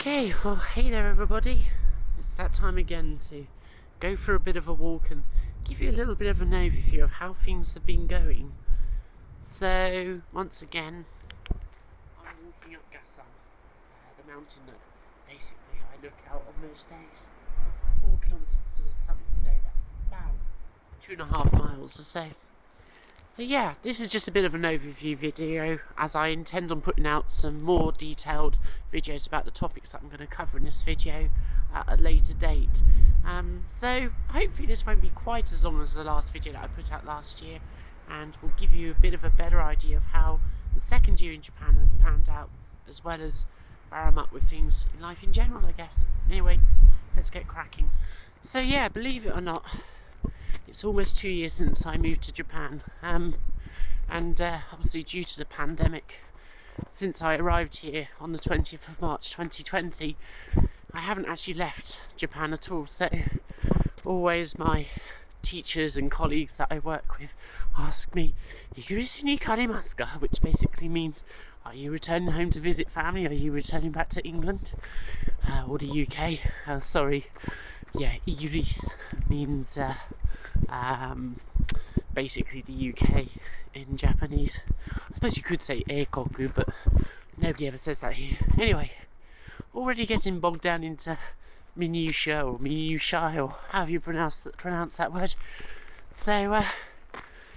Okay, well, hey there everybody. It's that time again to go for a bit of a walk and give you a little bit of an overview of how things have been going. So, once again, I'm walking up Gassan, the mountain that basically I look out on most days. 4 kilometres to the summit, so that's about 2.5 miles or so. So yeah, this is just a bit of an overview video, as I intend on putting out some more detailed videos about the topics that I'm going to cover in this video at a later date. So hopefully this won't be quite as long as the last video that I put out last year, and will give you a bit of a better idea of how the second year in Japan has panned out, as well as where I'm at with things in life in general, I guess. Anyway, let's get cracking. So yeah, believe it or not, it's almost 2 years since I moved to Japan, and obviously due to the pandemic, since I arrived here on the 20th of March 2020, I haven't actually left Japan at all. So always my teachers and colleagues that I work with ask me, "Igirisu ni karimasu ka?" which basically means, are you returning home to visit family? Are you returning back to England or the UK? Sorry, yeah, Igiris means basically the UK in Japanese. I suppose you could say Eikoku, but nobody ever says that here. Anyway, already getting bogged down into minutiae or however you pronounce that word. So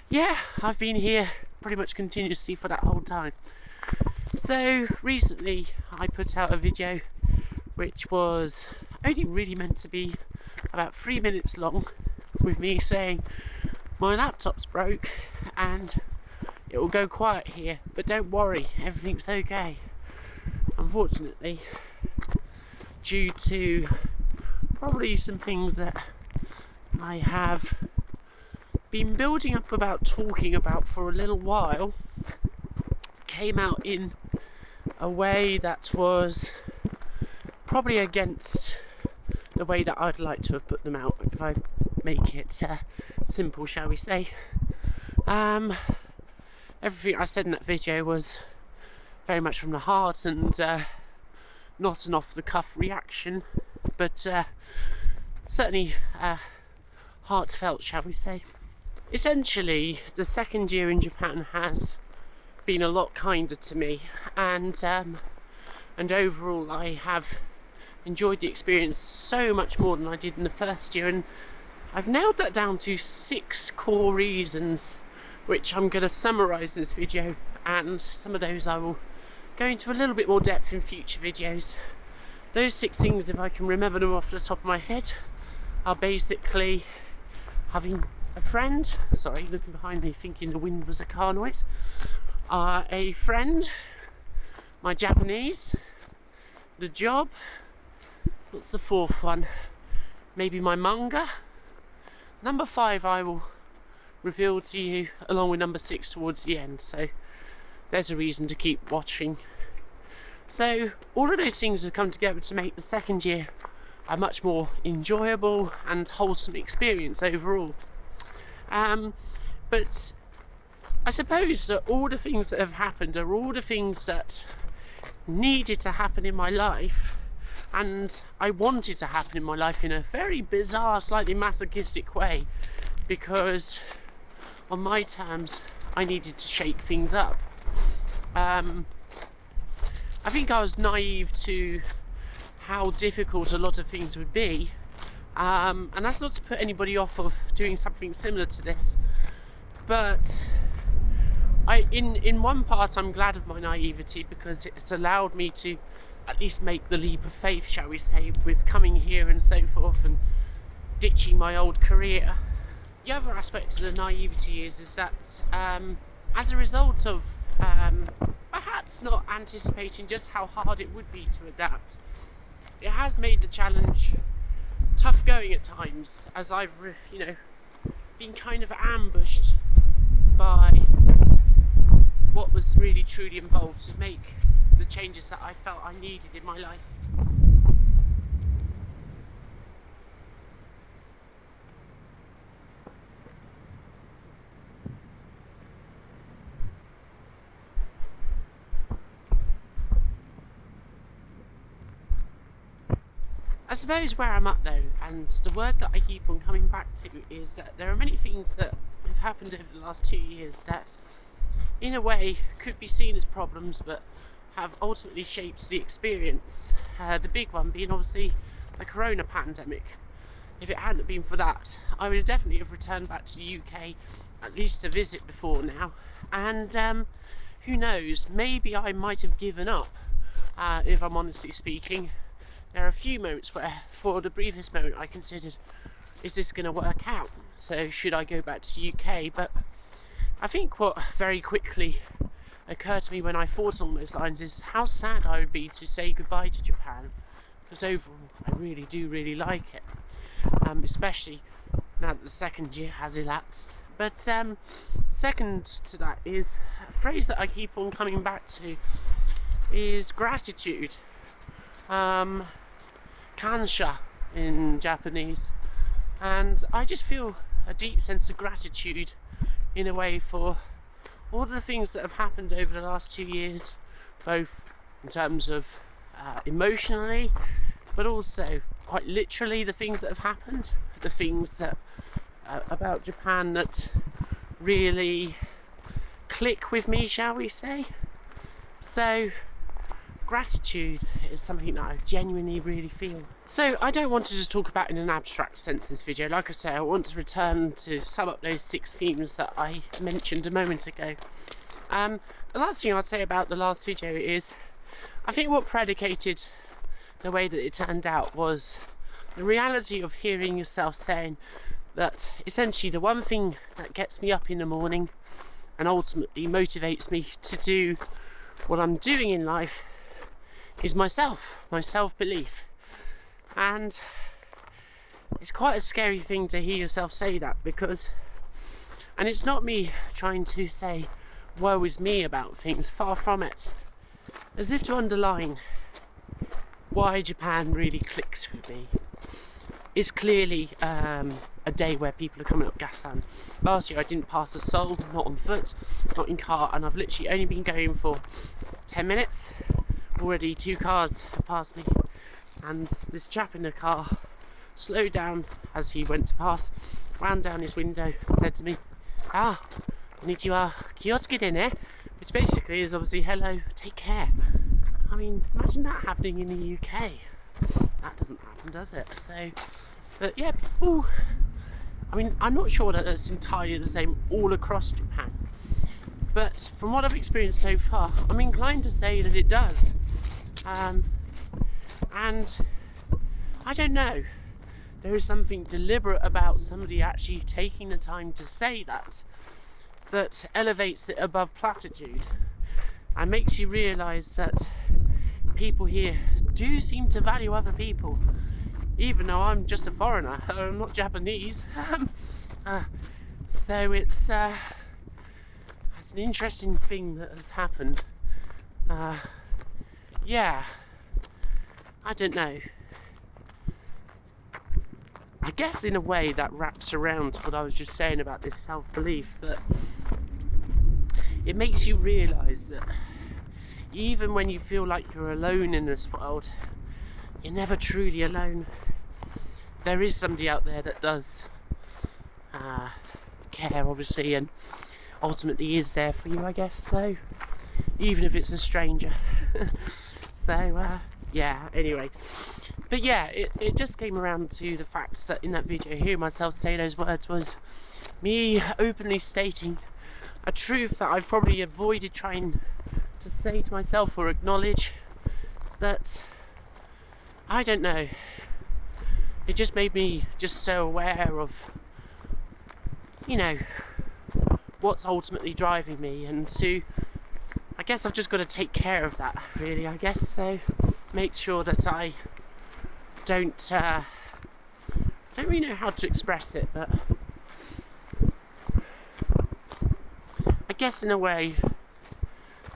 yeah, I've been here pretty much continuously for that whole time. So recently I put out a video which was only really meant to be about 3 minutes long, with me saying my laptop's broke and it will go quiet here, but don't worry, everything's okay. Unfortunately, due to probably some things that I have been building up about talking about for a little while, came out in a way that was probably against the way that I'd like to have put them out, if I make it simple, shall we say. Everything I said in that video was very much from the heart and not an off-the-cuff reaction, but certainly heartfelt, shall we say. Essentially, the second year in Japan has been a lot kinder to me, and overall I have enjoyed the experience so much more than I did in the first year, and I've nailed that down to 6 core reasons, which I'm going to summarise in this video, and some of those I will go into a little bit more depth in future videos. Those 6 things, if I can remember them off the top of my head, are basically having a friend, sorry, looking behind me thinking the wind was a car noise, a friend, my Japanese, the job, what's the 4th one? Maybe my manga. Number 5 I will reveal to you along with number 6 towards the end, so there's a reason to keep watching. So all of those things have come together to make the second year a much more enjoyable and wholesome experience overall. But I suppose that all the things that have happened are all the things that needed to happen in my life, and I wanted to happen in my life in a very bizarre, slightly masochistic way, because on my terms I needed to shake things up. I think I was naive to how difficult a lot of things would be, and that's not to put anybody off of doing something similar to this, but in one part I'm glad of my naivety, because it's allowed me to at least make the leap of faith, shall we say, with coming here and so forth and ditching my old career. The other aspect of the naivety is that as a result of perhaps not anticipating just how hard it would be to adapt, it has made the challenge tough going at times, as I've been kind of ambushed by what was really truly involved to make the changes that I felt I needed in my life. I suppose where I'm at though, and the word that I keep on coming back to, is that there are many things that have happened over the last 2 years that in a way could be seen as problems but have ultimately shaped the experience. The big one being obviously the corona pandemic. If it hadn't been for that, I would definitely have returned back to the UK at least to visit before now, and who knows, maybe I might have given up, if I'm honestly speaking. There are a few moments where, for the briefest moment, I considered, is this going to work out? So should I go back to the UK? But I think what very quickly occurred to me when I thought along those lines is how sad I would be to say goodbye to Japan, because overall I really do like it, especially now that the second year has elapsed. But second to that is a phrase that I keep on coming back to is gratitude. Kansha in Japanese, and I just feel a deep sense of gratitude in a way for all of the things that have happened over the last 2 years, both in terms of emotionally, but also quite literally the things that have happened, the things that about Japan that really click with me, shall we say. So gratitude is something that I genuinely really feel. So I don't want to just talk about in an abstract sense this video. Like I say, I want to return to sum up those 6 themes that I mentioned a moment ago. The last thing I'd say about the last video is, I think what predicated the way that it turned out was the reality of hearing yourself saying that essentially the one thing that gets me up in the morning and ultimately motivates me to do what I'm doing in life is my self-belief. And it's quite a scary thing to hear yourself say that, because, and it's not me trying to say woe is me about things, far from it, as if to underline why Japan really clicks with me. It's clearly a day where people are coming up Gasan. Last year I didn't pass a soul, not on foot, not in car, and I've literally only been going for 10 minutes. Already 2 cars have passed me, and this chap in the car slowed down as he went to pass, ran down his window and said to me, konnichiwa, kiyotsukete ne, which basically is obviously hello, take care. I mean, imagine that happening in the UK. That doesn't happen, does it? So, but yeah, people, I mean, I'm not sure that it's entirely the same all across Japan, but from what I've experienced so far, I'm inclined to say that it does. And I don't know, there is something deliberate about somebody actually taking the time to say that elevates it above platitude and makes you realise that people here do seem to value other people, even though I'm just a foreigner, I'm not Japanese. So it's an interesting thing that has happened. Yeah, I don't know. I guess in a way that wraps around what I was just saying about this self-belief, that it makes you realise that even when you feel like you're alone in this world, you're never truly alone. There is somebody out there that does care, obviously, and ultimately is there for you, I guess. So even if it's a stranger. So yeah, anyway, but yeah, it just came around to the fact that in that video, hearing myself say those words was me openly stating a truth that I've probably avoided trying to say to myself or acknowledge, that I don't know, it just made me just so aware of, you know, what's ultimately driving me, and to, I guess I've just got to take care of that, really, I guess. So make sure that I don't really know how to express it, but I guess in a way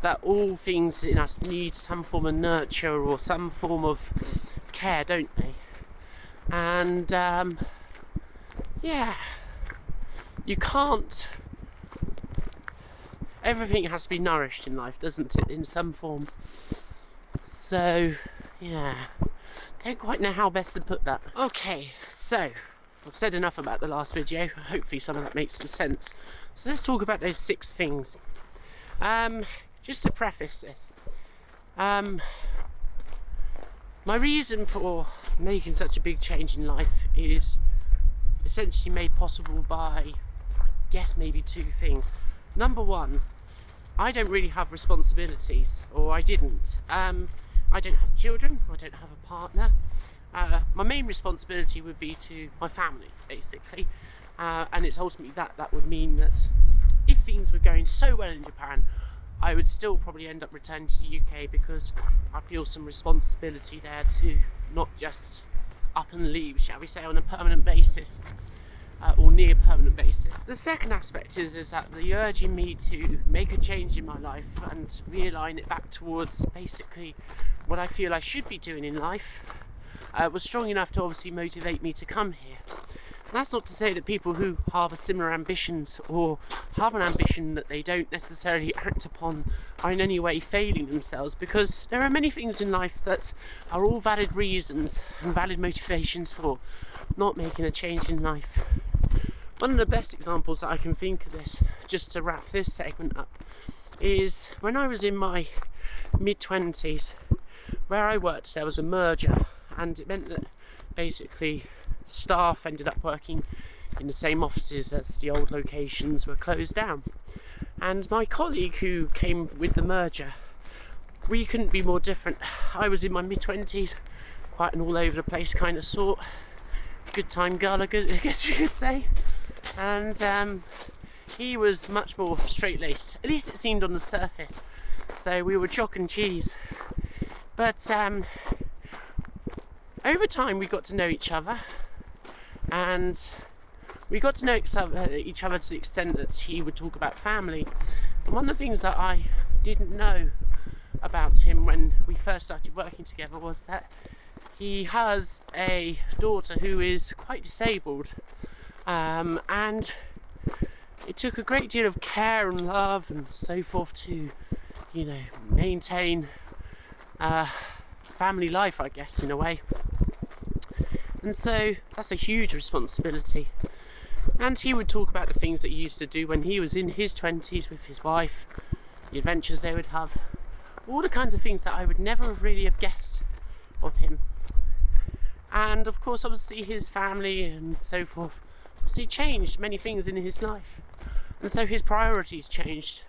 that all things in us need some form of nurture or some form of care, don't they? And yeah, you can't, everything has to be nourished in life, doesn't it, in some form. So yeah, Don't quite know how best to put that. Okay, so I've said enough about the last video. Hopefully some of that makes some sense. So let's talk about those 6 things. Just to preface this, my reason for making such a big change in life is essentially made possible by, I guess, maybe 2 things. Number 1, I don't really have responsibilities, or I didn't. I don't have children, I don't have a partner. My main responsibility would be to my family, basically, and it's ultimately that would mean that if things were going so well in Japan, I would still probably end up returning to the UK, because I feel some responsibility there to not just up and leave, shall we say, on a permanent basis, or near permanent basis. The second aspect is that the urge in me to make a change in my life and realign it back towards basically what I feel I should be doing in life was strong enough to obviously motivate me to come here. And that's not to say that people who harbour similar ambitions, or have an ambition that they don't necessarily act upon, are in any way failing themselves, because there are many things in life that are all valid reasons and valid motivations for not making a change in life. One of the best examples that I can think of this, just to wrap this segment up, is when I was in my mid-20s. Where I worked, there was a merger, and it meant that basically staff ended up working in the same offices as the old locations were closed down. And my colleague who came with the merger, we couldn't be more different. I was in my mid-20s, quite an all over the place kind of sort, good time girl, I guess you could say. And he was much more straight-laced, at least it seemed on the surface. So we were chalk and cheese. But over time we got to know each other, and we got to know each other to the extent that he would talk about family. And one of the things that I didn't know about him when we first started working together was that he has a daughter who is quite disabled, and it took a great deal of care and love and so forth to, you know, maintain family life, I guess, in a way. And so that's a huge responsibility. And he would talk about the things that he used to do when he was in his 20s with his wife, the adventures they would have, all the kinds of things that I would never have really have guessed of him. And of course, obviously his family and so forth, obviously changed many things in his life, and so his priorities changed.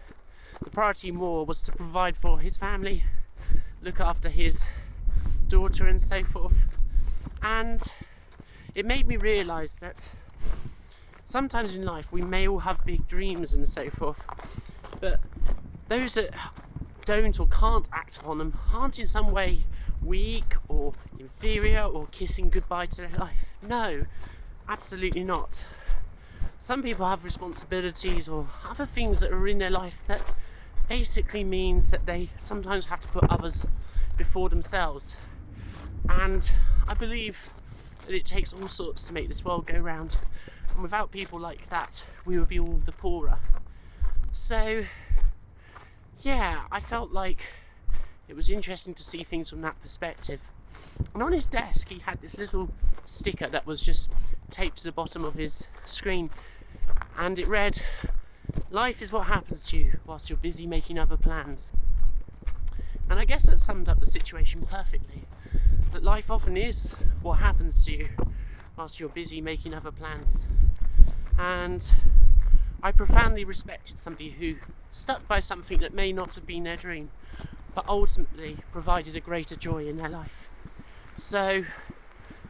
The priority more was to provide for his family, look after his daughter and so forth. And it made me realise that sometimes in life we may all have big dreams and so forth, but those that don't or can't act upon them aren't in some way weak or inferior or kissing goodbye to their life. No, absolutely not. Some people have responsibilities or other things that are in their life that basically means that they sometimes have to put others before themselves. And I believe that it takes all sorts to make this world go round, and without people like that we would be all the poorer. So yeah, I felt like it was interesting to see things from that perspective. And on his desk he had this little sticker that was just taped to the bottom of his screen, and it read, "Life is what happens to you whilst you're busy making other plans." And I guess that summed up the situation perfectly. That life often is what happens to you whilst you're busy making other plans. And I profoundly respected somebody who stuck by something that may not have been their dream, but ultimately provided a greater joy in their life. So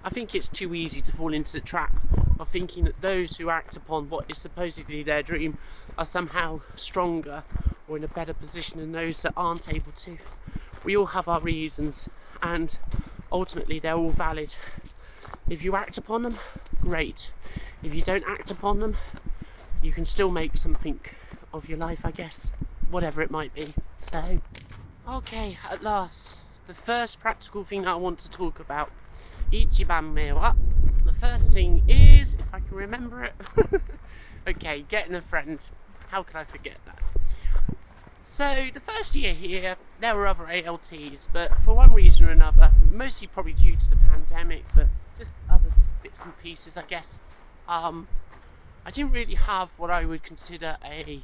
I think it's too easy to fall into the trap of thinking that those who act upon what is supposedly their dream are somehow stronger or in a better position than those that aren't able to. We all have our reasons, and ultimately they're all valid. If you act upon them, great. If you don't act upon them, you can still make something of your life, I guess, whatever it might be. So, okay, at last, the first practical thing I want to talk about. Ichiban me wa. The first thing is, if I can remember it, okay, getting a friend. How could I forget that? So the first year here, there were other ALTs, but for one reason or another, mostly probably due to the pandemic, but just other bits and pieces, I guess. I didn't really have what I would consider a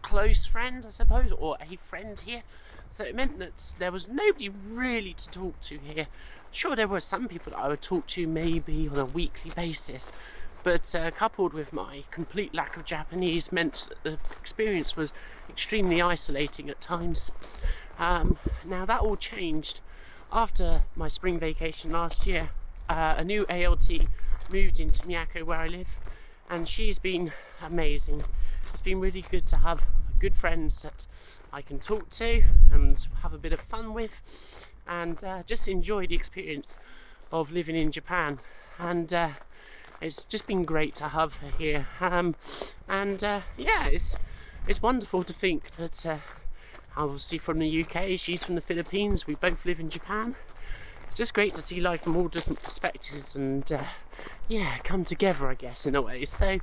close friend, I suppose, or a friend here. So it meant that there was nobody really to talk to here. Sure, there were some people that I would talk to maybe on a weekly basis, but coupled with my complete lack of Japanese meant that the experience was extremely isolating at times. Now that all changed after my spring vacation last year. A new ALT moved into Miyako where I live, and she's been amazing. It's been really good to have good friends that I can talk to and have a bit of fun with, and just enjoy the experience of living in Japan. And it's just been great to have her here, yeah, it's wonderful to think that I'm obviously from the UK, she's from the Philippines, we both live in Japan. It's just great to see life from all different perspectives and yeah, come together, I guess, in a way. So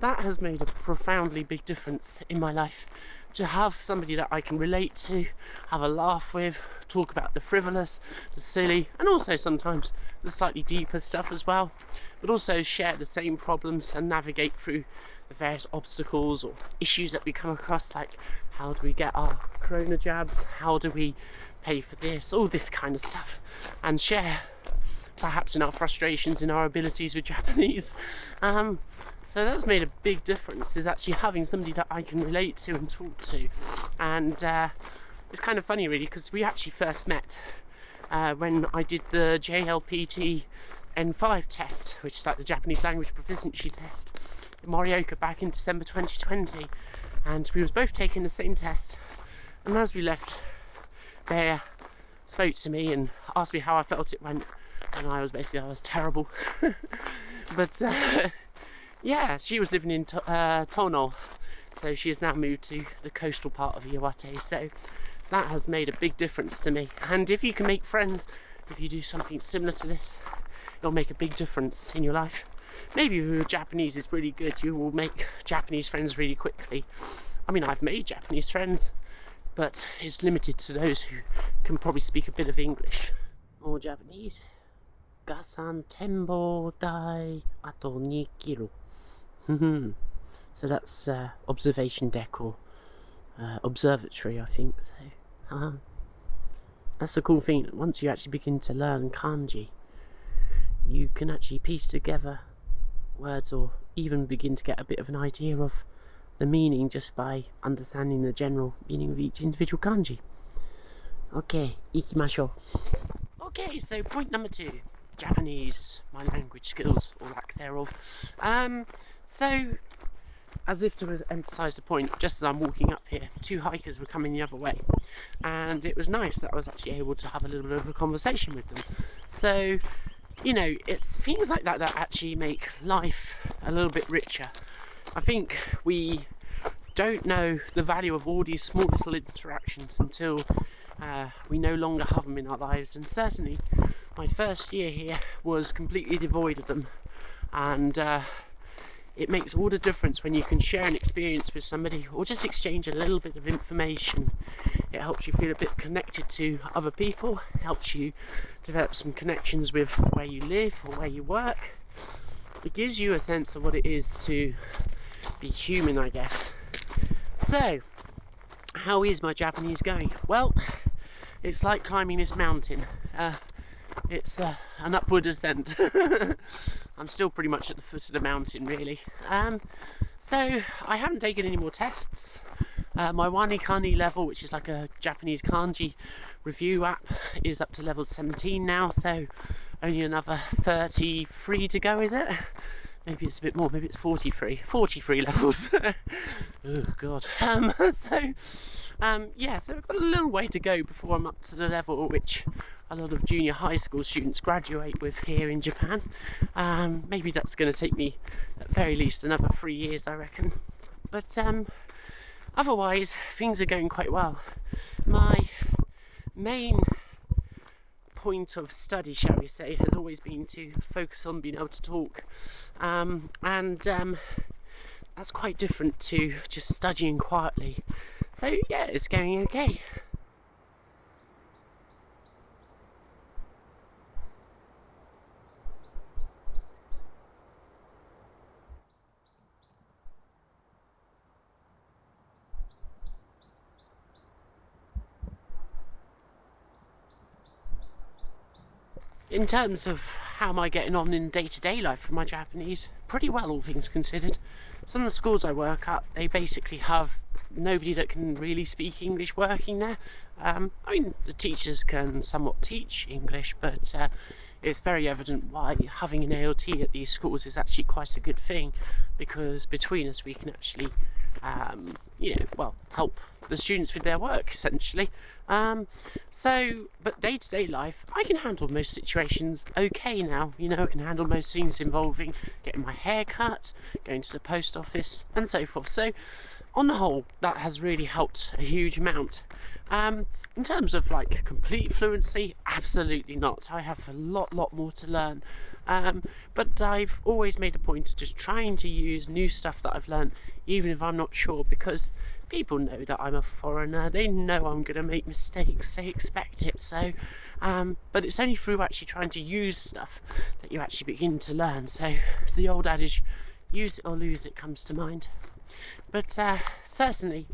that has made a profoundly big difference in my life, to have somebody that I can relate to, have a laugh with, talk about the frivolous, the silly, and also sometimes the slightly deeper stuff as well, but also share the same problems and navigate through the various obstacles or issues that we come across, like how do we get our corona jabs, how do we pay for this, all this kind of stuff, and share perhaps in our frustrations, in our abilities with Japanese. So that's made a big difference, is actually having somebody that I can relate to and talk to. And it's kind of funny really, because we actually first met when I did the JLPT N5 test, which is like the Japanese language proficiency test in Morioka back in December 2020, and we was both taking the same test, and as we left there, spoke to me and asked me how I felt it went, and I was terrible. But yeah, she was living in Tono, so she has now moved to the coastal part of Iwate, so that has made a big difference to me. And if you can make friends, if you do something similar to this, it'll make a big difference in your life. Maybe if your Japanese is really good, you will make Japanese friends really quickly. I mean, I've made Japanese friends, but it's limited to those who can probably speak a bit of English. More Japanese. Gasan tembo dai ato 2 kilo. So that's observation deck, or observatory, I think. So that's the cool thing. Once you actually begin to learn kanji, you can actually piece together words, or even begin to get a bit of an idea of the meaning just by understanding the general meaning of each individual kanji. Okay, ikimashou. Okay, so point number 2. Japanese, my language skills, or lack thereof. So, as if to emphasise the point, just as I'm walking up here, 2 hikers were coming the other way, and it was nice that I was actually able to have a little bit of a conversation with them. So, you know, it's things like that that actually make life a little bit richer. I think we don't know the value of all these small little interactions until we no longer have them in our lives, and certainly my first year here was completely devoid of them, and it makes all the difference when you can share an experience with somebody, or just exchange a little bit of information. It helps you feel a bit connected to other people, helps you develop some connections with where you live or where you work. It gives you a sense of what it is to be human, I guess. So, how is my Japanese going? Well, it's like climbing this mountain. It's an upward ascent. I'm still pretty much at the foot of the mountain, really. So I haven't taken any more tests. My Wanikani level, which is like a Japanese kanji review app, is up to level 17 now, so only another 33 to go, is it? Maybe it's a bit more, maybe it's 43 levels. Oh god. Yeah, so I've got a little way to go before I'm up to the level which a lot of junior high school students graduate with here in Japan. Maybe that's going to take me at very least another 3 years, I reckon. But otherwise, things are going quite well. My main point of study, shall we say, has always been to focus on being able to talk, and that's quite different to just studying quietly. So yeah, it's going okay. In terms of how am I getting on in day-to-day life with my Japanese, pretty well, all things considered. Some of the schools I work at, they basically have nobody that can really speak English working there. I mean, the teachers can somewhat teach English, but it's very evident why having an ALT at these schools is actually quite a good thing, because between us we can actually help the students with their work, essentially. But day-to-day life, I can handle most situations okay now. I can handle most things involving getting my hair cut, going to the post office, and so forth. So, on the whole, that has really helped a huge amount. In terms of like complete fluency, absolutely not. I have a lot more to learn. But I've always made a point of just trying to use new stuff that I've learned, even if I'm not sure, because people know that I'm a foreigner. They know I'm going to make mistakes. They expect it. So, but it's only through actually trying to use stuff that you actually begin to learn. So the old adage, use it or lose it, comes to mind. But certainly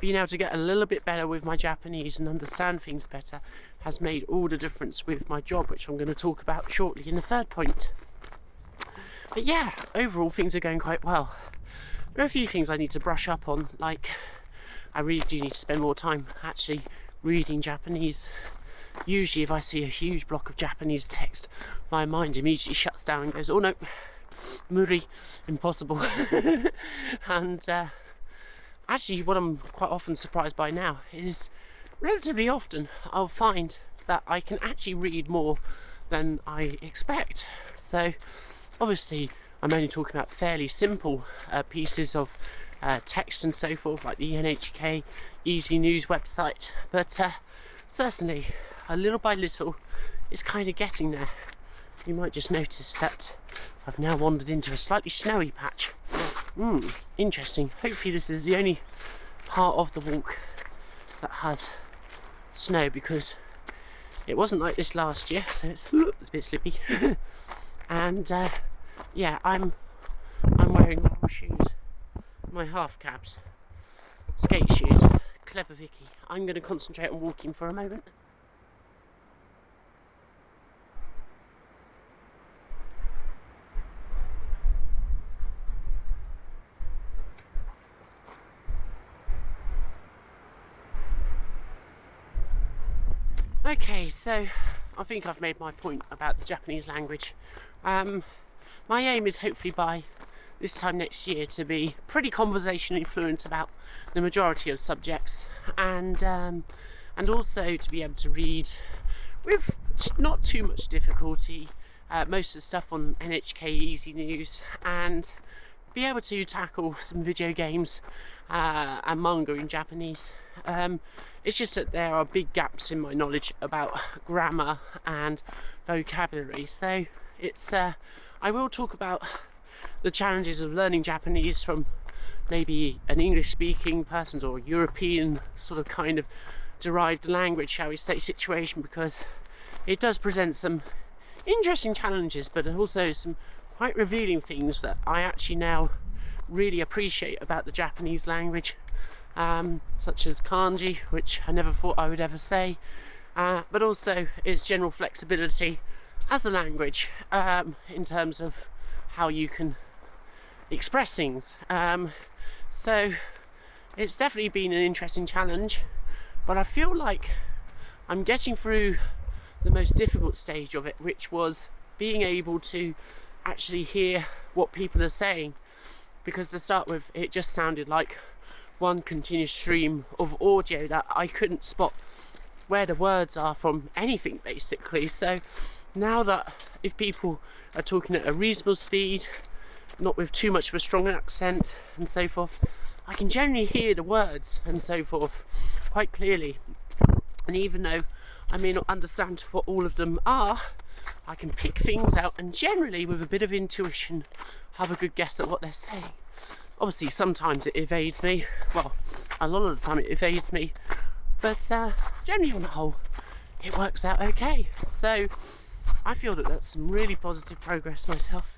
being able to get a little bit better with my Japanese and understand things better has made all the difference with my job, which I'm going to talk about shortly in the third point. But yeah, overall things are going quite well. There are a few things I need to brush up on, like I really do need to spend more time actually reading Japanese. Usually if I see a huge block of Japanese text, my mind immediately shuts down and goes, oh no, muri, impossible. And actually what I'm quite often surprised by now is relatively often I'll find that I can actually read more than I expect. So obviously I'm only talking about fairly simple pieces of text and so forth, like the NHK Easy News website, but certainly little by little it's kind of getting there. You might just notice that I've now wandered into a slightly snowy patch. Interesting. Hopefully this is the only part of the walk that has snow, because it wasn't like this last year, so it's a bit slippy. And yeah, I'm wearing normal shoes, my half cabs, skate shoes. Clever Vicky. I'm going to concentrate on walking for a moment. Okay, so I think I've made my point about the Japanese language. My aim is hopefully by this time next year to be pretty conversationally fluent about the majority of subjects, and also to be able to read with not too much difficulty most of the stuff on NHK Easy News, and be able to tackle some video games and manga in Japanese. It's just that there are big gaps in my knowledge about grammar and vocabulary, so it's I will talk about the challenges of learning Japanese from maybe an English speaking person or European sort of kind of derived language, shall we say, situation, because it does present some interesting challenges, but also some quite revealing things that I actually now really appreciate about the Japanese language, such as kanji, which I never thought I would ever say, but also its general flexibility as a language in terms of how you can express things. So it's definitely been an interesting challenge, but I feel like I'm getting through the most difficult stage of it, which was being able to actually hear what people are saying, because to start with it just sounded like one continuous stream of audio that I couldn't spot where the words are from anything, basically. So now that if people are talking at a reasonable speed, not with too much of a strong accent and so forth, I can generally hear the words and so forth quite clearly, and even though I may not understand what all of them are, I can pick things out and generally with a bit of intuition have a good guess at what they're saying. Obviously sometimes it evades me, well, a lot of the time it evades me, but generally on the whole it works out okay. So I feel that that's some really positive progress myself.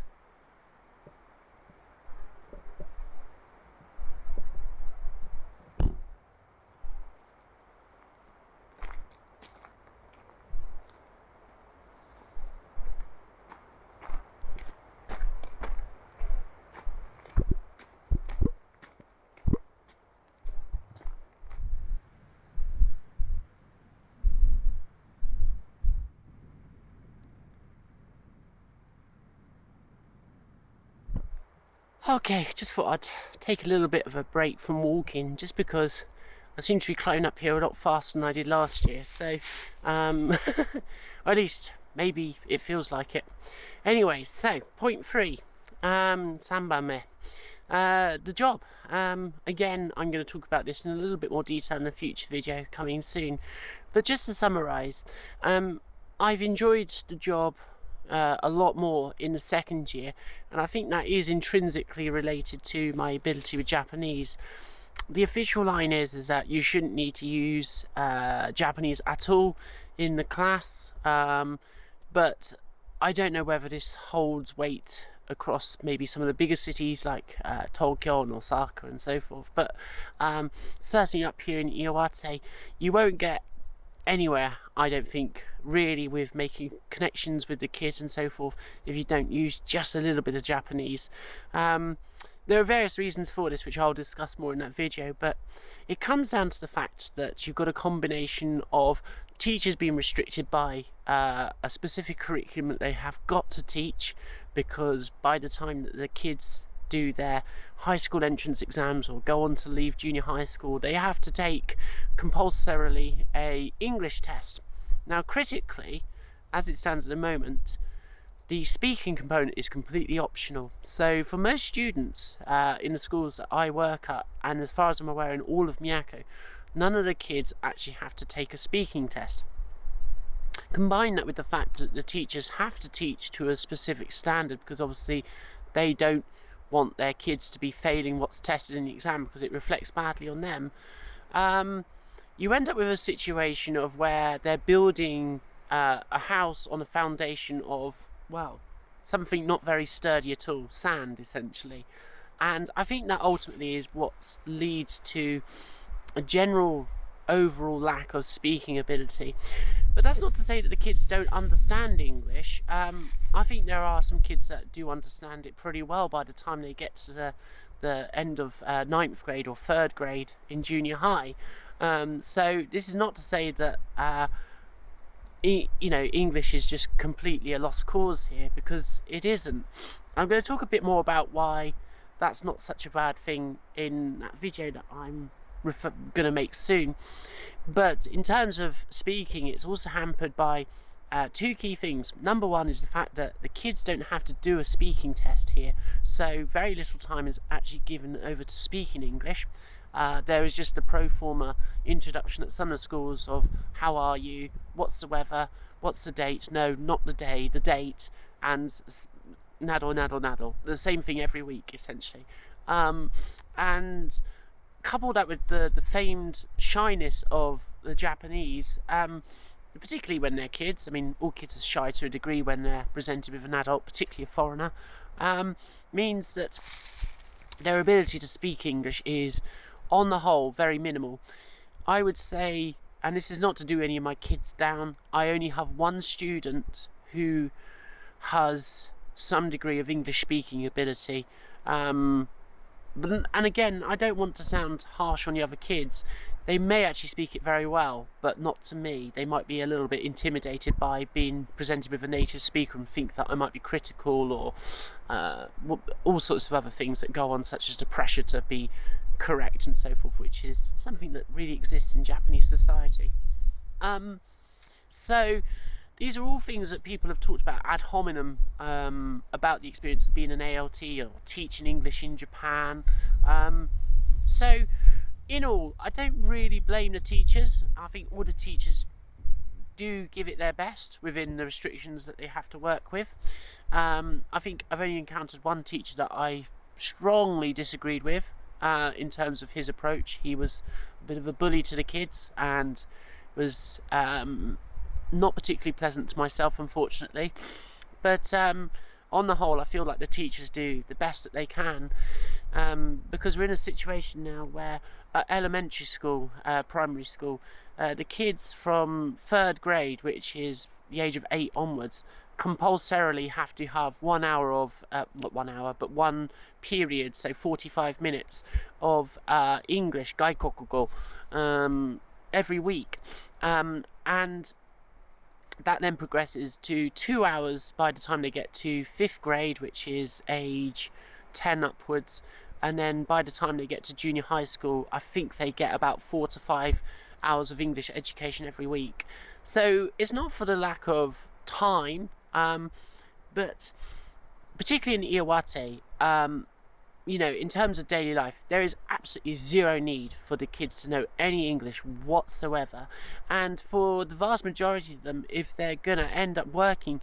Okay, just thought I'd take a little bit of a break from walking, just because I seem to be climbing up here a lot faster than I did last year, so or at least maybe it feels like it. Anyway, so point 3, Sambame. The job. Again, I'm going to talk about this in a little bit more detail in a future video coming soon, but just to summarise, I've enjoyed the job a lot more in the second year, and I think that is intrinsically related to my ability with Japanese. The official line is that you shouldn't need to use Japanese at all in the class, but I don't know whether this holds weight across maybe some of the bigger cities like Tokyo and Osaka and so forth, but certainly up here in Iwate you won't get anywhere, I don't think, really, with making connections with the kids and so forth if you don't use just a little bit of Japanese. There are various reasons for this which I'll discuss more in that video, but it comes down to the fact that you've got a combination of teachers being restricted by a specific curriculum that they have got to teach, because by the time that the kids do their high school entrance exams or go on to leave junior high school, they have to take compulsorily a English test. Now critically, as it stands at the moment, the speaking component is completely optional. So for most students in the schools that I work at, and as far as I'm aware in all of Miyako, none of the kids actually have to take a speaking test. Combine that with the fact that the teachers have to teach to a specific standard, because obviously they don't want their kids to be failing what's tested in the exam because it reflects badly on them. You end up with a situation of where they're building a house on a foundation of, well, something not very sturdy at all, sand essentially. And I think that ultimately is what leads to a general overall lack of speaking ability. But that's not to say that the kids don't understand English. I think there are some kids that do understand it pretty well by the time they get to the end of 9th grade or 3rd grade in junior high. So this is not to say that English is just completely a lost cause here, because it isn't. I'm going to talk a bit more about why that's not such a bad thing in that video that I'm going to make soon. But in terms of speaking, it's also hampered by 2 key things. Number one is the fact that the kids don't have to do a speaking test here, so very little time is actually given over to speaking English. There is just a pro forma introduction at some of the schools of how are you, what's the weather, what's the date, no, not the day, the date, and naddle. The same thing every week essentially. And couple that with the famed shyness of the Japanese, particularly when they're kids. I mean, all kids are shy to a degree when they're presented with an adult, particularly a foreigner, means that their ability to speak English is, on the whole, very minimal. I would say, and this is not to do any of my kids down, I only have one student who has some degree of English speaking ability. And again, I don't want to sound harsh on the other kids. They may actually speak it very well, but not to me. They might be a little bit intimidated by being presented with a native speaker and think that I might be critical, or all sorts of other things that go on, such as the pressure to be correct and so forth, which is something that really exists in Japanese society. So these are all things that people have talked about ad hominem, about the experience of being an ALT or teaching English in Japan. So in all, I don't really blame the teachers. I think all the teachers do give it their best within the restrictions that they have to work with. I think I've only encountered one teacher that I strongly disagreed with in terms of his approach. He was a bit of a bully to the kids and was not particularly pleasant to myself, unfortunately. But on the whole, I feel like the teachers do the best that they can, because we're in a situation now where at elementary school, primary school, the kids from 3rd grade, which is the age of 8 onwards, compulsorily have to have 1 hour of, not 1 hour, but one period, so 45 minutes of English, gaikokugo, every week. And that then progresses to 2 hours by the time they get to 5th grade, which is age 10 upwards. And then by the time they get to junior high school, I think they get about 4 to 5 hours of English education every week. So it's not for the lack of time, but particularly in Iwate, you know, in terms of daily life, there is absolutely zero need for the kids to know any English whatsoever. And for the vast majority of them, if they're going to end up working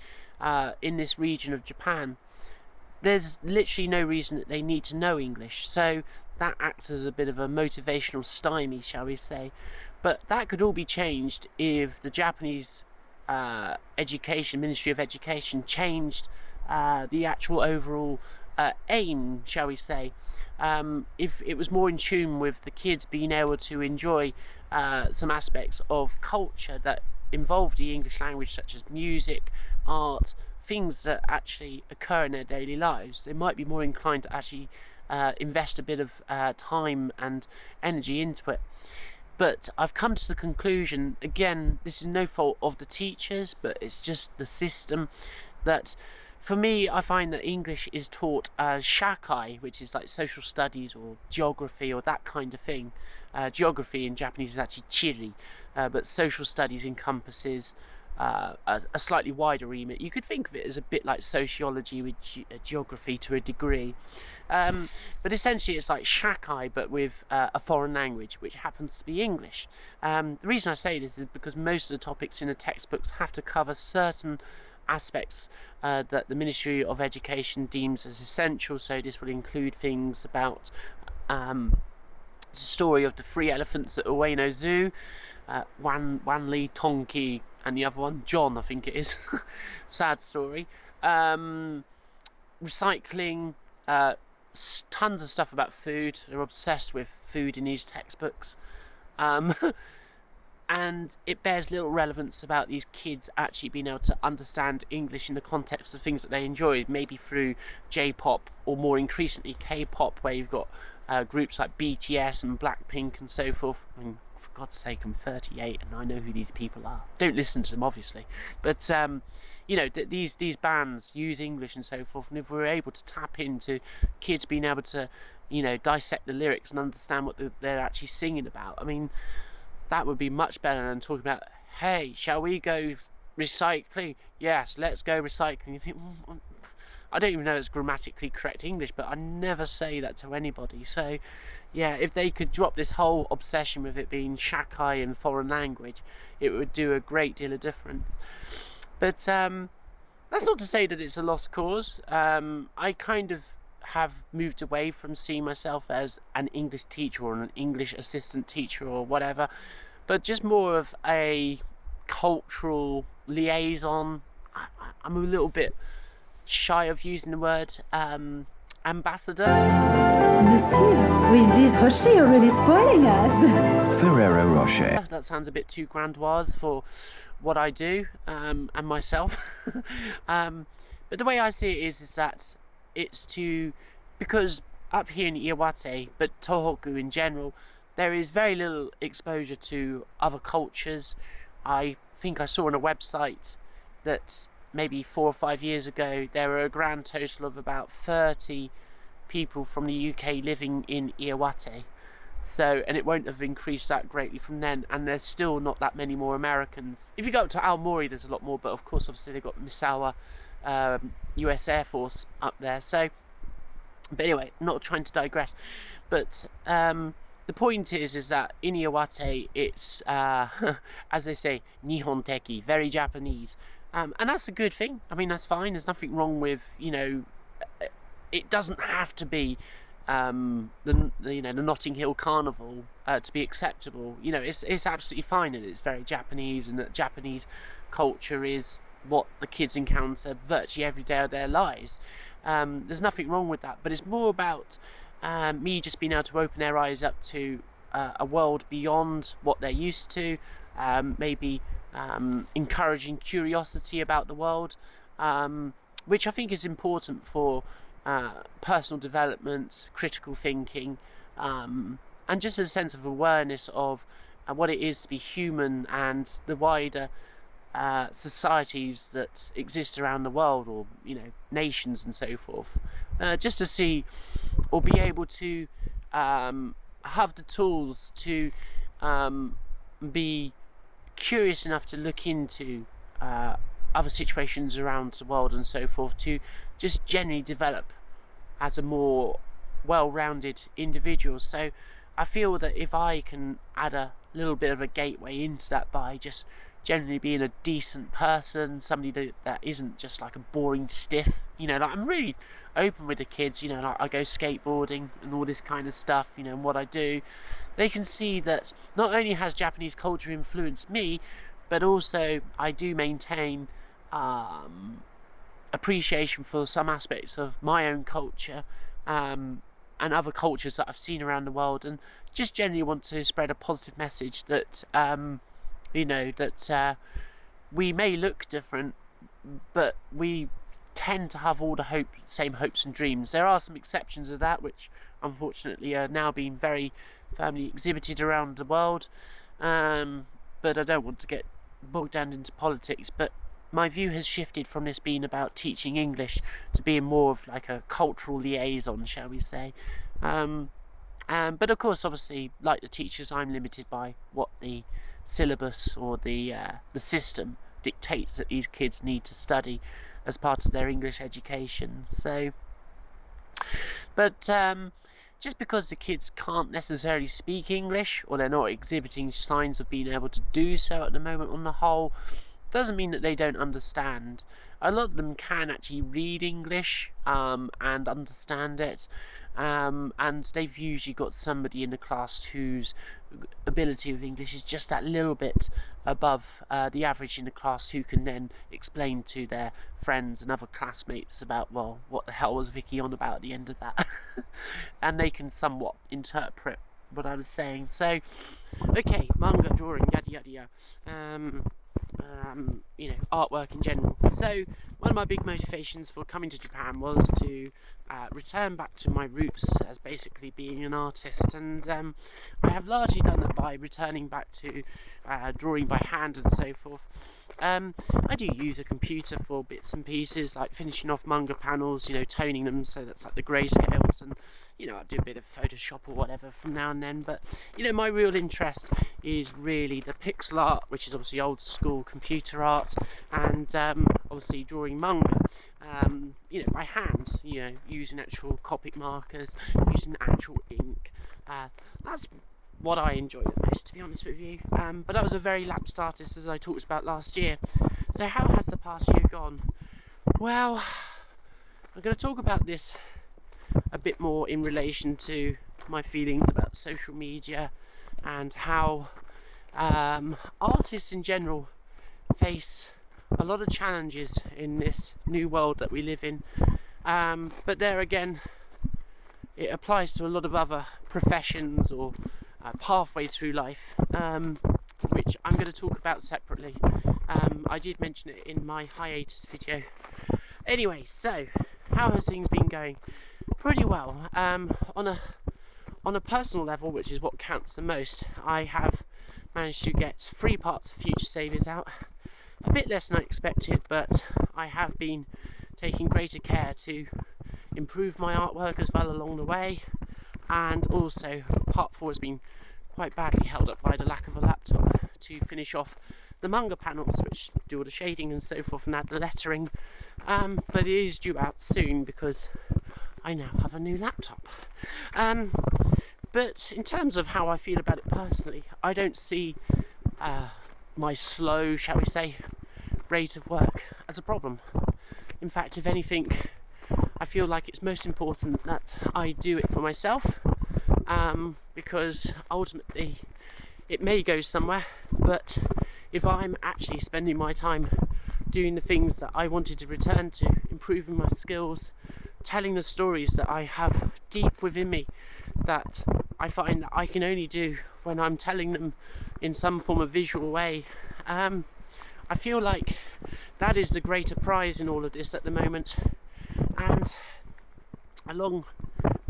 in this region of Japan, there's literally no reason that they need to know English. So that acts as a bit of a motivational stymie, shall we say. But that could all be changed if the Japanese Ministry of Education changed the actual overall aim, shall we say. If it was more in tune with the kids being able to enjoy some aspects of culture that involve the English language, such as music, art, things that actually occur in their daily lives, they might be more inclined to actually invest a bit of time and energy into it. But I've come to the conclusion, again, this is no fault of the teachers, but it's just the system, that for me, I find that English is taught as shakai, which is like social studies or geography or that kind of thing. Geography in Japanese is actually chiri, but social studies encompasses a slightly wider remit. You could think of it as a bit like sociology with geography to a degree. But essentially it's like shakai, but with a foreign language, which happens to be English. The reason I say this is because most of the topics in the textbooks have to cover certain aspects that the Ministry of Education deems as essential. So this will include things about the story of the 3 elephants at Ueno Zoo, Wanli, Tonki, and the other one, John, I think it is. Sad story. Recycling, tons of stuff about food. They're obsessed with food in these textbooks. And it bears little relevance about these kids actually being able to understand English in the context of things that they enjoy, maybe through J-pop or more increasingly K-pop, where you've got groups like BTS and Blackpink and so forth. I mean, for God's sake, I'm 38 and I know who these people are. Don't listen to them, obviously, but you know, these bands use English and so forth, and if we're able to tap into kids being able to, you know, dissect the lyrics and understand what they're actually singing about, I mean, that would be much better than talking about, hey, shall we go recycling? Yes, let's go recycling. You think, I don't even know it's grammatically correct English, but I never say that to anybody. So, yeah, if they could drop this whole obsession with it being shakai and foreign language, it would do a great deal of difference. But that's not to say that it's a lost cause. I kind of have moved away from seeing myself as an English teacher or an English assistant teacher or whatever, but just more of a cultural liaison. I'm a little bit shy of using the word ambassador. Monsieur, with this Rocher you're really spoiling us. Ferrero Rocher. That sounds a bit too grandiose for what I do and myself. But the way I see it is that it's because up here in Iwate, but Tohoku in general, there is very little exposure to other cultures. I think I saw on a website that maybe 4 or 5 years ago there were a grand total of about 30 people from the UK living in Iwate. So, and it won't have increased that greatly from then, and there's still not that many more Americans. If you go up to Aomori, there's a lot more, but of course obviously they've got Misawa US Air Force up there. So, but anyway, not trying to digress, but the point is that in Iwate it's as they say, Nihon teki, very Japanese, and that's a good thing. I mean, that's fine. There's nothing wrong with, you know, it doesn't have to be the Notting Hill Carnival to be acceptable. It's absolutely fine, and it's very Japanese, and that Japanese culture is what the kids encounter virtually every day of their lives. There's nothing wrong with that, but it's more about me just being able to open their eyes up to a world beyond what they're used to, maybe encouraging curiosity about the world, which I think is important for personal development, critical thinking, and just a sense of awareness of what it is to be human and the wider societies that exist around the world, or nations and so forth, just to see or be able to have the tools to be curious enough to look into other situations around the world and so forth, to just generally develop as a more well-rounded individual. So I feel that if I can add a little bit of a gateway into that by just generally being a decent person, somebody that isn't just like a boring stiff, like I'm really open with the kids, like I go skateboarding and all this kind of stuff, and what I do, they can see that not only has Japanese culture influenced me, but also I do maintain appreciation for some aspects of my own culture, and other cultures that I've seen around the world, and just generally want to spread a positive message that we may look different, but we tend to have all the same hopes and dreams. There are some exceptions of that, which unfortunately are now being very firmly exhibited around the world, but I don't want to get bogged down into politics. But my view has shifted from this being about teaching English to being more of like a cultural liaison, shall we say. But of course, obviously, like the teachers, I'm limited by what the syllabus or the system dictates that these kids need to study as part of their English education. So, but just because the kids can't necessarily speak English, or they're not exhibiting signs of being able to do so at the moment on the whole, doesn't mean that they don't understand. A lot of them can actually read English and understand it, and they've usually got somebody in the class whose ability with English is just that little bit above the average in the class, who can then explain to their friends and other classmates about, well, what the hell was Vicky on about at the end of that? And they can somewhat interpret what I was saying. So, okay, manga, drawing, yada yada yada. Artwork in general. So one of my big motivations for coming to Japan was to return back to my roots as basically being an artist, and I have largely done that by returning back to drawing by hand and so forth. I do use a computer for bits and pieces, like finishing off manga panels, toning them so that's like the grayscales, and I do a bit of Photoshop or whatever from now and then. But my real interest is really the pixel art, which is obviously old school computer art, and obviously drawing manga by hand, using actual Copic markers, using actual ink. That's what I enjoy the most, to be honest with you. But I was a very lapsed artist, as I talked about last year. So how has the past year gone? Well, I'm going to talk about this a bit more in relation to my feelings about social media, and how artists in general face a lot of challenges in this new world that we live in. But there again, it applies to a lot of other professions or pathways through life, which I'm going to talk about separately. I did mention it in my hiatus video. Anyway, so how has things been going? Pretty well. On a personal level, which is what counts the most, I have managed to get 3 parts of Future Saviours out. A bit less than I expected, but I have been taking greater care to improve my artwork as well along the way. And also, part 4 has been quite badly held up by the lack of a laptop to finish off the manga panels, which do all the shading and so forth and add the lettering. But it is due out soon because I now have a new laptop. But in terms of how I feel about it personally, I don't see my slow, shall we say, rate of work as a problem. In fact, if anything, I feel like it's most important that I do it for myself, because ultimately it may go somewhere, but if I'm actually spending my time doing the things that I wanted to return to, improving my skills, telling the stories that I have deep within me that I find that I can only do when I'm telling them in some form of visual way, I feel like that is the greater prize in all of this at the moment. And along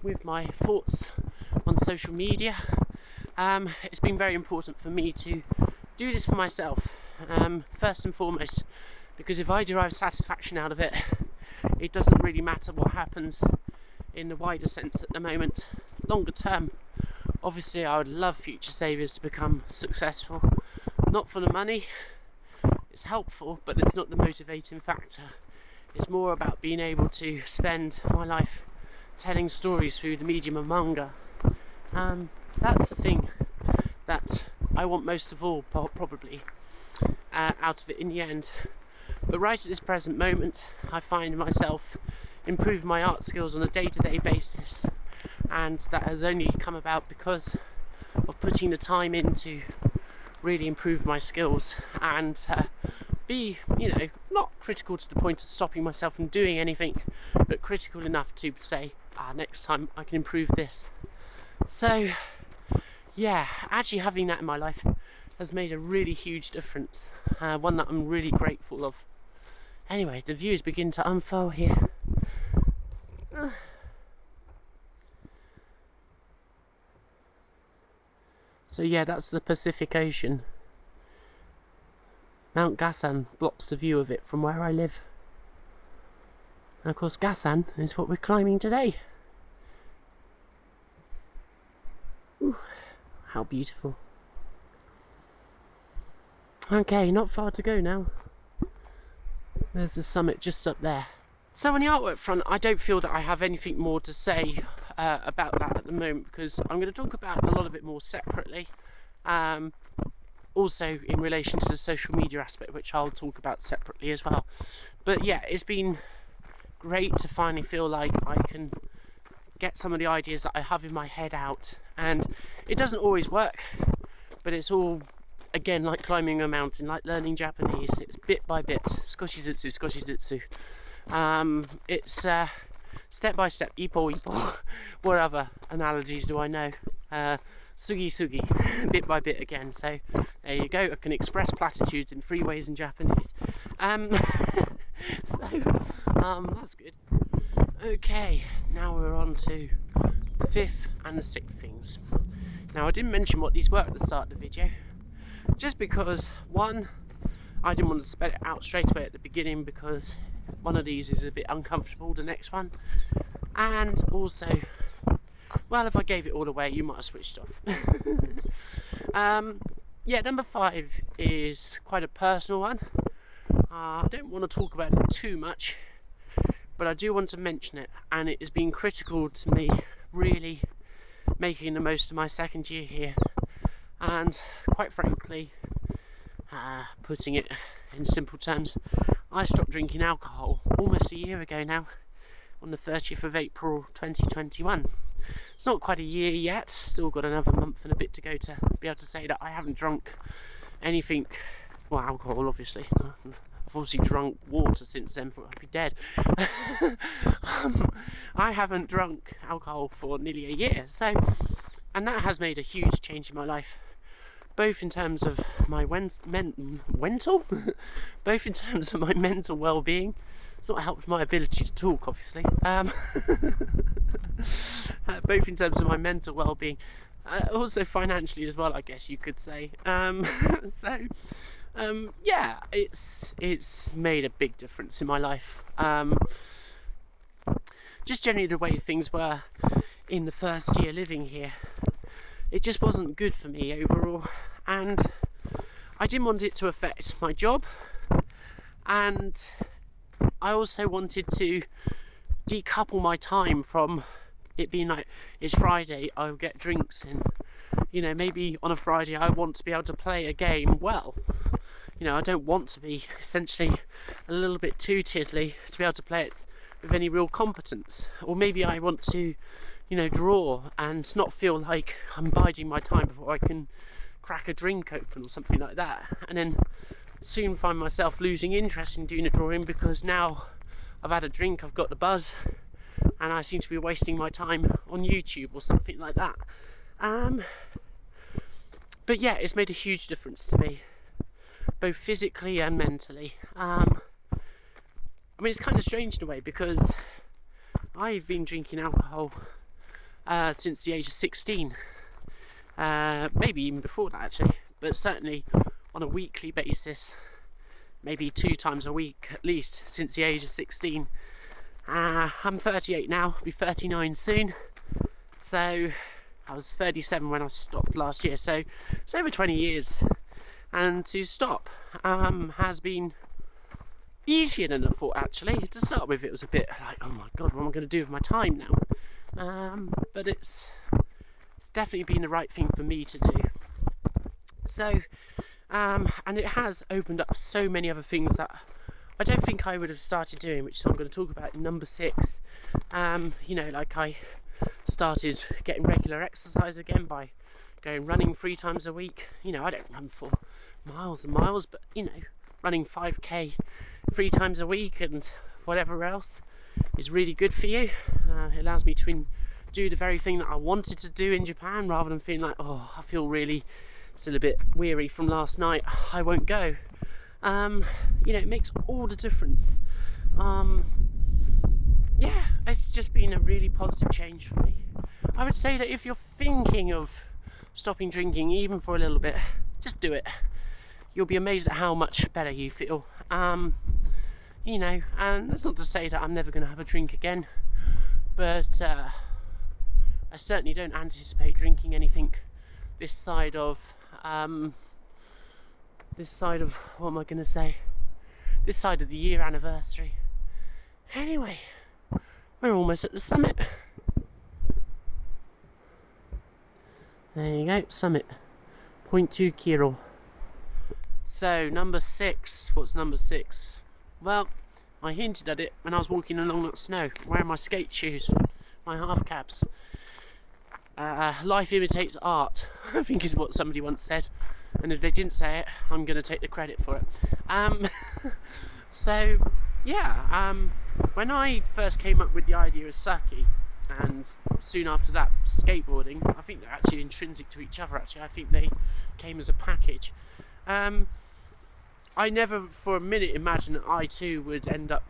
with my thoughts on social media, it's been very important for me to do this for myself, first and foremost, because if I derive satisfaction out of it, it doesn't really matter what happens in the wider sense at the moment. Longer term, obviously I would love Future Saviours to become successful, not for the money. It's helpful, but it's not the motivating factor. It's more about being able to spend my life telling stories through the medium of manga. That's the thing that I want most of all, probably, out of it in the end. But right at this present moment, I find myself improving my art skills on a day-to-day basis, and that has only come about because of putting the time in to really improve my skills and be, not critical to the point of stopping myself from doing anything, but critical enough to say, next time I can improve this. So yeah, actually having that in my life has made a really huge difference, one that I'm really grateful of. Anyway, the views begin to unfold here. So yeah, that's the Pacific Ocean. Mount Gasan blocks the view of it from where I live. And of course Gasan is what we're climbing today. Ooh, how beautiful. Okay, not far to go now. There's the summit just up there. So on the artwork front, I don't feel that I have anything more to say about that at the moment, because I'm going to talk about a lot of it more separately. Also in relation to the social media aspect, which I'll talk about separately as well. But yeah, it's been great to finally feel like I can get some of the ideas that I have in my head out. And it doesn't always work, but it's all, again, like climbing a mountain, like learning Japanese. It's bit by bit, skoshizutsu, skoshizutsu. It's step by step, ippo ippo. What other analogies do I know? Sugi sugi, bit by bit again. So there you go. I can express platitudes in 3 ways in Japanese. That's good. Okay, now we're on to the 5th and the 6th things. Now I didn't mention what these were at the start of the video, just because one, I didn't want to spell it out straight away at the beginning because one of these is a bit uncomfortable, the next one, and also, well, if I gave it all away you might have switched off. Yeah, number 5 is quite a personal one. I don't want to talk about it too much, but I do want to mention it, and it has been critical to me really making the most of my 2nd year here, and quite frankly, putting it in simple terms, I stopped drinking alcohol almost a year ago now, on the 30th of April 2021. It's not quite a year yet, still got another month and a bit to go to be able to say that I haven't drunk anything, well, alcohol obviously. I've obviously drunk water since then, for I'd be dead. I haven't drunk alcohol for nearly a year, so, and that has made a huge change in my life, both in terms of my mental, both in terms of my mental well-being. It's not helped my ability to talk, obviously. Both in terms of my mental well-being, also financially as well, I guess you could say. Yeah, it's made a big difference in my life. Just generally the way things were in the first year living here, it just wasn't good for me overall, and I didn't want it to affect my job, and I also wanted to decouple my time from it being like, it's Friday, I'll get drinks, and maybe on a Friday I want to be able to play a game well. I don't want to be essentially a little bit too tiddly to be able to play it with any real competence. Or maybe I want to, you know, draw and not feel like I'm biding my time before I can crack a drink open or something like that, and then soon find myself losing interest in doing a drawing because now I've had a drink, I've got the buzz, and I seem to be wasting my time on YouTube or something like that. But yeah, it's made a huge difference to me, both physically and mentally. I mean, it's kind of strange in a way because I've been drinking alcohol since the age of 16, maybe even before that actually, but certainly on a weekly basis, maybe 2 times a week at least since the age of 16. I'm 38 now, I'll be 39 soon, so I was 37 when I stopped last year, so it's over 20 years, and to stop has been easier than I thought actually. To start with it was a bit like, oh my god, what am I going to do with my time now? But it's definitely been the right thing for me to do. So, and it has opened up so many other things that I don't think I would have started doing, which I'm going to talk about in number 6. You know, like I started getting regular exercise again by going running 3 times a week. You know, I don't run for miles and miles, but you know, running 5k 3 times a week and whatever else is really good for you. It allows me to do the very thing that I wanted to do in Japan, rather than feeling like, oh, I feel really still a bit weary from last night, I won't go. You know, it makes all the difference. Yeah, it's just been a really positive change for me. I would say that if you're thinking of stopping drinking even for a little bit, just do it. You'll be amazed at how much better you feel. You know, and that's not to say that I'm never going to have a drink again, but I certainly don't anticipate drinking anything this side of what am I going to say? This side of the year anniversary. Anyway, we're almost at the summit. There you go, summit. 0.2 kilo. So, number 6. What's number 6? Well, I hinted at it when I was walking along that snow, wearing my skate shoes, my half cabs. Life imitates art, I think is what somebody once said. And if they didn't say it, I'm going to take the credit for it. So, yeah, when I first came up with the idea of sake, and soon after that skateboarding, I think they're actually intrinsic to each other actually. I think they came as a package. I never for a minute imagined that I too would end up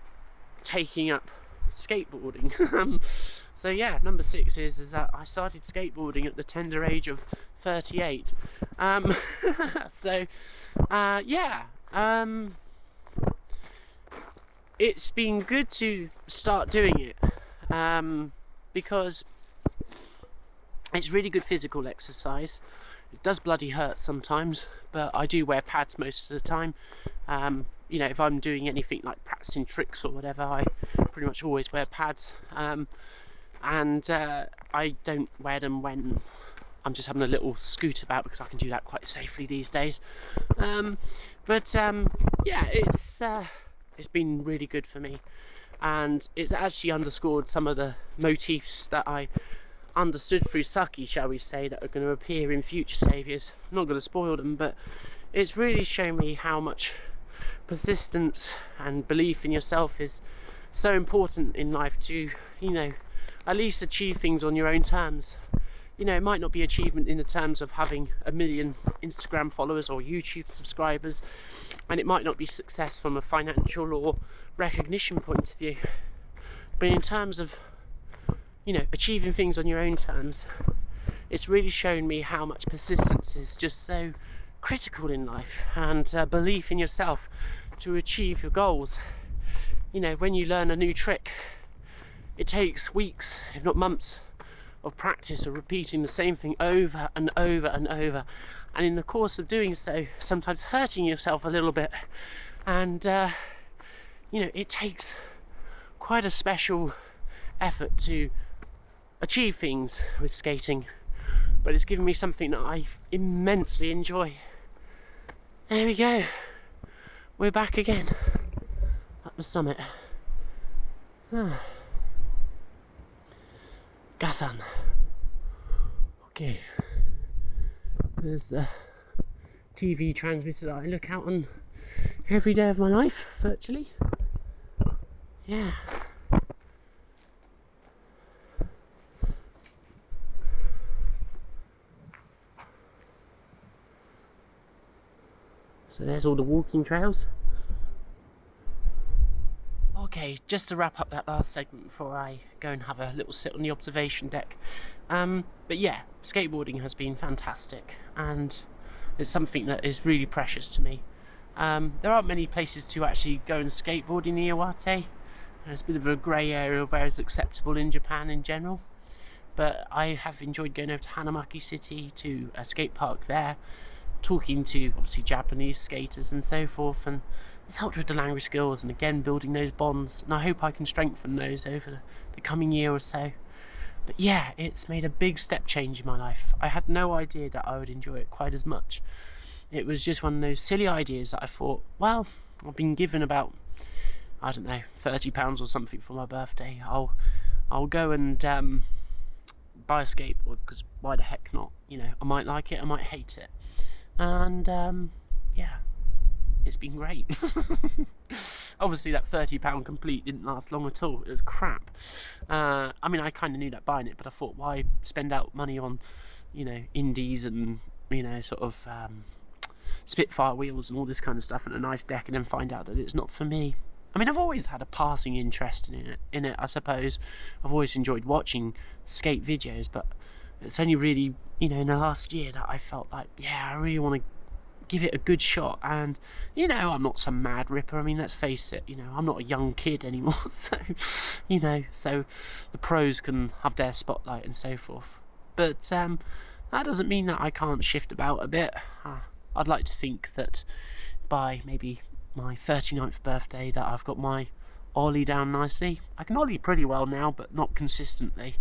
taking up skateboarding. So yeah, number 6 is that I started skateboarding at the tender age of 38. So yeah, it's been good to start doing it, because it's really good physical exercise. It does bloody hurt sometimes, but I do wear pads most of the time. You know, if I'm doing anything like practicing tricks or whatever, I pretty much always wear pads. And I don't wear them when I'm just having a little scoot about, because I can do that quite safely these days. But yeah, it's been really good for me, and it's actually underscored some of the motifs that I understood through sake, shall we say, that are going to appear in future saviours. I'm not going to spoil them, but it's really shown me how much persistence and belief in yourself is so important in life to, you know, at least achieve things on your own terms. You know, it might not be achievement in the terms of having 1 million Instagram followers or YouTube subscribers, and it might not be success from a financial or recognition point of view, but in terms of, you know, achieving things on your own terms, it's really shown me how much persistence is just so critical in life, and belief in yourself to achieve your goals. You know, when you learn a new trick, it takes weeks, if not months, of practice of repeating the same thing over and over and over, and in the course of doing so, sometimes hurting yourself a little bit. And you know, it takes quite a special effort to achieve things with skating, but it's given me something that I immensely enjoy. There we go, we're back again at the summit. Gasan. Okay. There's the TV transmitter that I look out on every day of my life, virtually. Yeah. So there's all the walking trails. Okay, just to wrap up that last segment before I go and have a little sit on the observation deck. But yeah, skateboarding has been fantastic, and it's something that is really precious to me. There aren't many places to actually go and skateboard in Iwate. There's a bit of a grey area where it's acceptable in Japan in general. But I have enjoyed going over to Hanamaki City, to a skate park there, talking to obviously Japanese skaters and so forth, and it's helped with the language skills and again building those bonds, and I hope I can strengthen those over the coming year or so. But yeah, it's made a big step change in my life. I had no idea that I would enjoy it quite as much. It was just one of those silly ideas that I thought, well, I've been given about, I don't know, £30 or something for my birthday. I'll go and buy a skateboard, because why the heck not? You know, I might like it, I might hate it. And yeah, it's been great. Obviously that £30 complete didn't last long at all. It was crap. I mean, I kind of knew that buying it, but I thought, why spend out money on, you know, indies and, you know, sort of Spitfire wheels and all this kind of stuff and a nice deck, and then find out that it's not for me. I mean, I've always had a passing interest in it, I suppose. I've always enjoyed watching skate videos, but it's only really, you know, in the last year that I felt like, yeah, I really want to give it a good shot. And, you know, I'm not some mad ripper. I mean, let's face it, you know, I'm not a young kid anymore. So, you know, so the pros can have their spotlight and so forth. But that doesn't mean that I can't shift about a bit. I'd like to think that by maybe my 39th birthday that I've got my ollie down nicely. I can ollie pretty well now, but not consistently.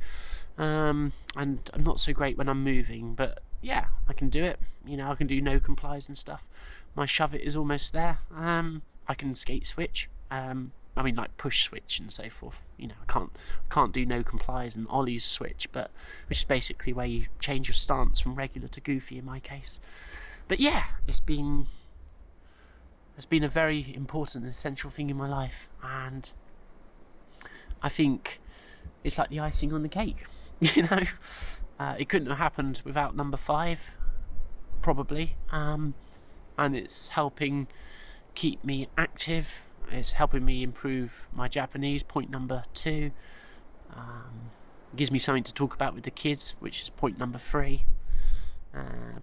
And I'm not so great when I'm moving, but yeah, I can do it. You know, I can do no complies and stuff. My shove it is almost there. I can skate switch. I mean, like push switch and so forth. You know, I can't do no complies and ollies switch, but which is basically where you change your stance from regular to goofy in my case. But yeah, it's been a very important and essential thing in my life, and I think it's like the icing on the cake. You know, it couldn't have happened without number 5, probably, and it's helping keep me active. It's helping me improve my Japanese, point number 2. It gives me something to talk about with the kids, which is point number 3.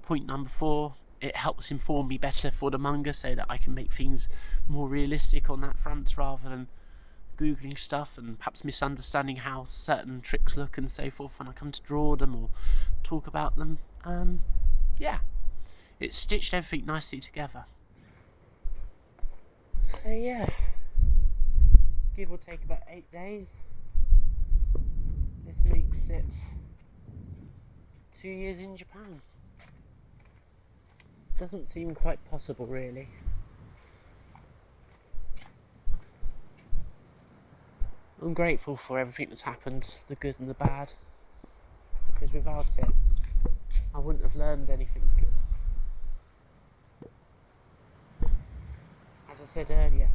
Point number 4, it helps inform me better for the manga, so that I can make things more realistic on that front, rather than googling stuff and perhaps misunderstanding how certain tricks look and so forth when I come to draw them or talk about them. Yeah, it's stitched everything nicely together. So yeah, give or take about 8 days. This makes it 2 years in Japan. Doesn't seem quite possible, really. I'm grateful for everything that's happened, the good and the bad, because without it, I wouldn't have learned anything. As I said earlier,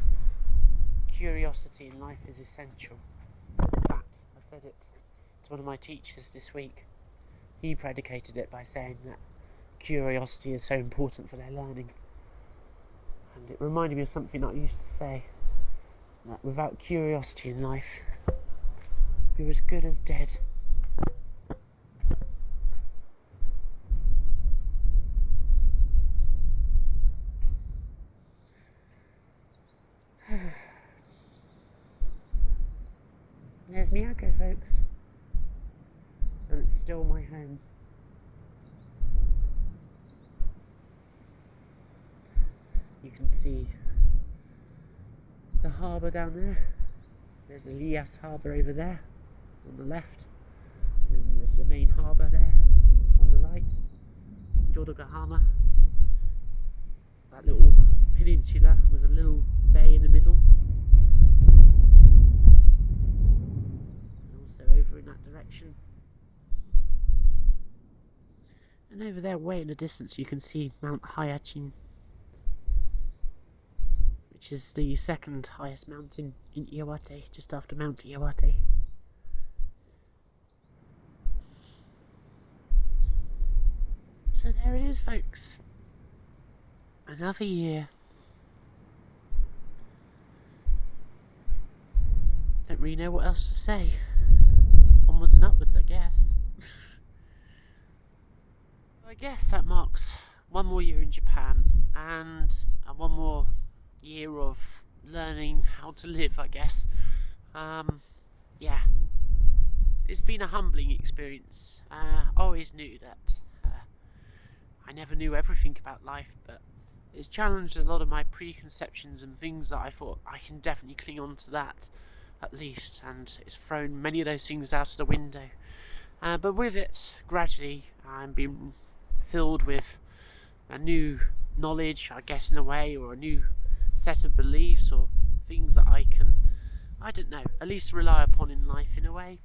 curiosity in life is essential. In fact, I said it to one of my teachers this week. He predicated it by saying that curiosity is so important for their learning. And it reminded me of something that I used to say, that without curiosity in life, you're as good as dead. There's Miyako, folks, and it's still my home. You can see the harbour down there. There's the Lias harbour over there on the left, and then there's the main harbour there on the right, Jodogahama, that little peninsula with a little bay in the middle. direction. And over there, way in the distance, you can see Mount Hyachin, which is the second highest mountain in Iwate, just after Mount Iwate. So there it is, folks. Another year. Don't really know what else to say. Onwards and upwards, I guess. I guess that marks one more year in Japan and one more year of learning how to live, I guess. Yeah. It's been a humbling experience. I always knew that I never knew everything about life, but it's challenged a lot of my preconceptions and things that I thought I can definitely cling on to that, at least, and it's thrown many of those things out of the window. But with it, gradually, I'm being filled with a new knowledge, I guess, in a way, or a new set of beliefs, or things that I can, I don't know, at least rely upon in life in a way.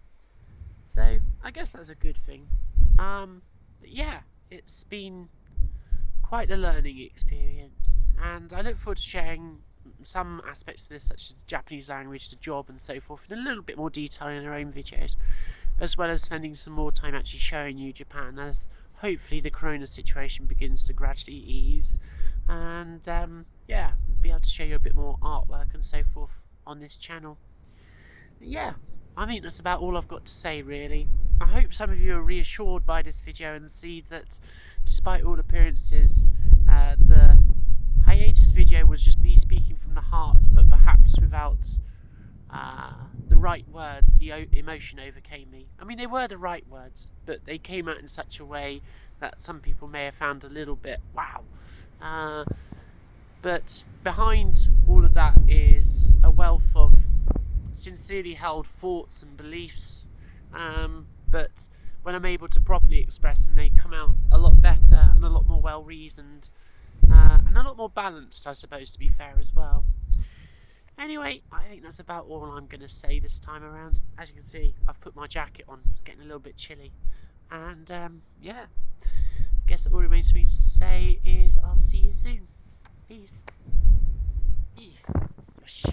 So, I guess that's a good thing. But yeah, it's been quite a learning experience, and I look forward to sharing some aspects of this, such as the Japanese language, the job, and so forth, in a little bit more detail in our own videos, as well as spending some more time actually showing you Japan, as hopefully the corona situation begins to gradually ease, and yeah, be able to show you a bit more artwork and so forth on this channel. Yeah, I think that's about all I've got to say, really. I hope some of you are reassured by this video and see that despite all appearances, the hiatus video was just me speaking from the heart, but perhaps without the right words. The emotion overcame me. I mean, they were the right words, but they came out in such a way that some people may have found a little bit wow. But behind all of that is a wealth of sincerely held thoughts and beliefs, but when I'm able to properly express them, they come out a lot better and a lot more well reasoned, and a lot more balanced, I suppose, to be fair, as well. Anyway, I think that's about all I'm going to say this time around. As you can see, I've put my jacket on, it's getting a little bit chilly, and yeah, I guess all remains for me to say is I'll see you soon. Peace. Yosh.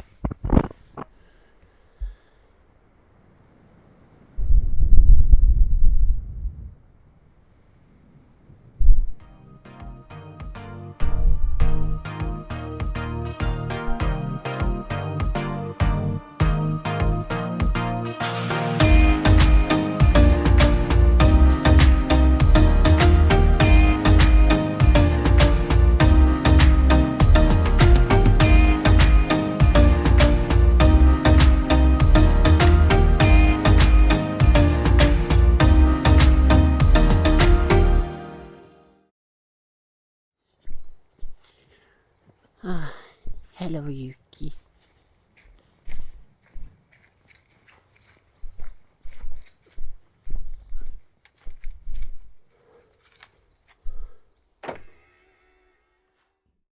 Hello, Yuki.